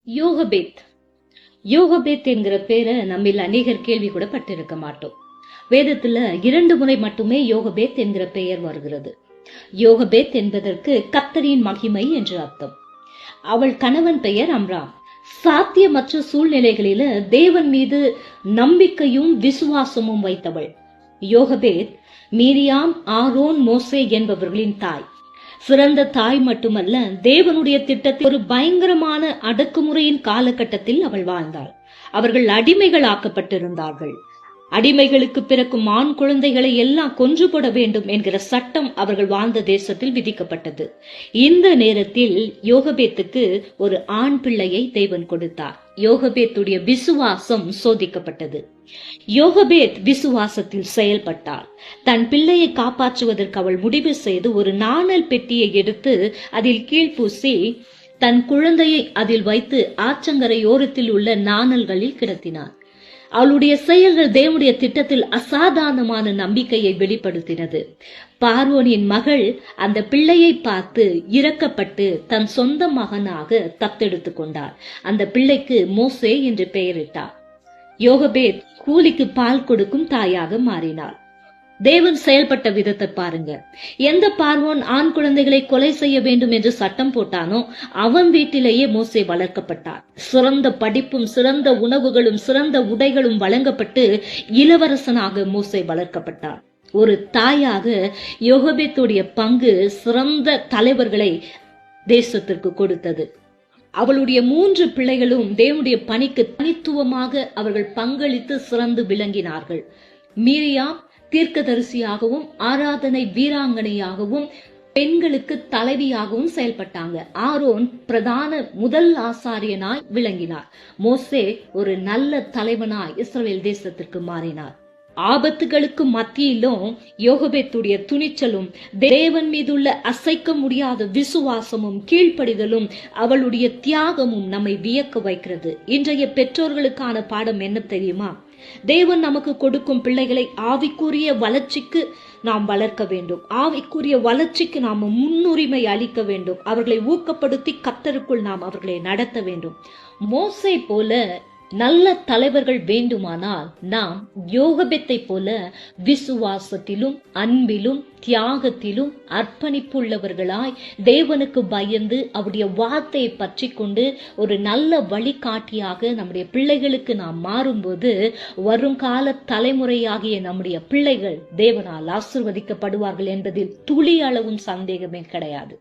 யோகபேத். யோகபேத் என்கிற பேரை நம்மில் அநேகர் கேள்வி கூட பட்டிருக்க மாட்டோம். வேதத்துல 2 முறை மட்டுமே யோகபேத் என்கிற பெயர் வருகிறது. யோகபேத் என்பதற்கு கர்த்தரின் மகிமை என்று அர்த்தம். அவள் கணவன் பெயர் அம்ராம். சாத்தியமற்ற சூழ்நிலைகளில தேவன் மீது நம்பிக்கையும் விசுவாசமும் வைத்தவள். யோகபேத் மீரியாம், ஆரோன், மோசே என்பவர்களின் தாய். சிறந்த தாய் மட்டுமல்ல, தேவனுடைய திட்டத்தில் ஒரு பயங்கரமான அடக்குமுறையின் காலகட்டத்தில் அவள் வாழ்ந்தாள். அவர்கள் அடிமைகள் ஆக்கப்பட்டிருந்தார்கள். அடிமைகளுக்கு பிறக்கும் ஆண் குழந்தைகளை எல்லாம் கொன்று போட வேண்டும் என்கிற சட்டம் அவர்கள் வாழ்ந்த தேசத்தில் விதிக்கப்பட்டது. இந்த நேரத்தில் யோகபேத்துக்கு ஒரு ஆண் பிள்ளையை தேவன் கொடுத்தார். யோகபேத்துடைய விசுவாசம் சோதிக்கப்பட்டது. யோகபேத் விசுவாசத்தில் செயல்பட்டாள். தன் பிள்ளையை காப்பாற்றுவதற்கு அவள் முடிவு செய்து ஒரு நாணல் பெட்டியை எடுத்து அதில் கீழ்பூசி தன் குழந்தையை அதில் வைத்து ஆற்றங்கரையோரத்தில் உள்ள நாணல்களில் கிடத்தினார். அவளுடைய செயல்கள் தேவனுடைய திட்டத்தில் அசாதாரணமான நம்பிக்கையை வெளிப்படுத்தினது. பார்வோனின் மகள் அந்த பிள்ளையை பார்த்து இரக்கப்பட்டு தன் சொந்த மகனாக தத்தெடுத்து கொண்டார். அந்த பிள்ளைக்கு மோசே என்று பெயரிட்டார். யோகபேத் கூலிக்கு பால் கொடுக்கும் தாயாக மாறினாள். தேவன் செயல்பட்ட விதத்தை பாருங்க. எந்த பார்வோன் ஆண் குழந்தைகளை கொலை செய்ய வேண்டும் என்று சட்டம் போட்டானோ அவன் வீட்டிலேயே மோசே வளர்க்கப்பட்டார். சிறந்த படிப்பும் சிறந்த உணவுகளும் சிறந்த உடைகளும் வழங்கப்பட்டு இளவரசனாக மோசே வளர்க்கப்பட்டார். ஒரு தாயாக யோகபேத்துடைய பங்கு சிறந்த தலைவர்களை தேசத்திற்கு கொடுத்தது. அவளுடைய 3 பிள்ளைகளும் தேவனுடைய பணிக்கு தனித்துவமாக அவர்கள் பங்களித்து சிறந்து விளங்கினார்கள். மீரியாம் தீர்க்கதரிசியாகவும் ஆராதனை வீராங்கனையாகவும் பெண்களுக்கு தலைவியாகவும் செயல்பட்டாங்க. ஆரோன் பிரதான முதல் ஆசாரியனாய் விளங்கினார். மோசே ஒரு நல்ல தலைவனாய் இஸ்ரவேல் தேசத்திற்கு மாறினார். ஆபத்துகளுக்கு மத்தியிலும் யோகபேத்துடைய துணிச்சலும் தேவன் மீதுள்ள அசைக்க முடியாத விசுவாசமும் கீழ்ப்படிதலும் அவளுடைய தியாகமும் நம்மை வியக்க வைக்கிறது. இன்றைய பெற்றோர்களுக்கான பாடம் என்ன தெரியுமா? தேவன் நமக்கு கொடுக்கும் பிள்ளைகளை ஆவிக்குரிய வளர்ச்சிக்கு நாம் வளர்க்க வேண்டும். ஆவிக்குரிய வளர்ச்சிக்கு நாம் முன்னுரிமை அளிக்க வேண்டும். அவர்களை ஊக்கப்படுத்தி கர்த்தருக்குள் நாம் அவர்களை நடத்த வேண்டும். மோசே போல நல்ல தலைவர்கள் வேண்டுமானால் நாம் யோகபேத்தை போல விசுவாசத்திலும் அன்பிலும் தியாகத்திலும் அர்ப்பணிப்புள்ளவர்களாய் தேவனுக்கு பயந்து அவருடைய வார்த்தையை பற்றி கொண்டு ஒரு நல்ல வழிகாட்டியாக நம்முடைய பிள்ளைகளுக்கு நாம் மாறும்போது வருங்கால தலைமுறையாகிய நம்முடைய பிள்ளைகள் தேவனால் ஆசீர்வதிக்கப்படுவார்கள் என்பதில் துளி அளவும் சந்தேகமே கிடையாது.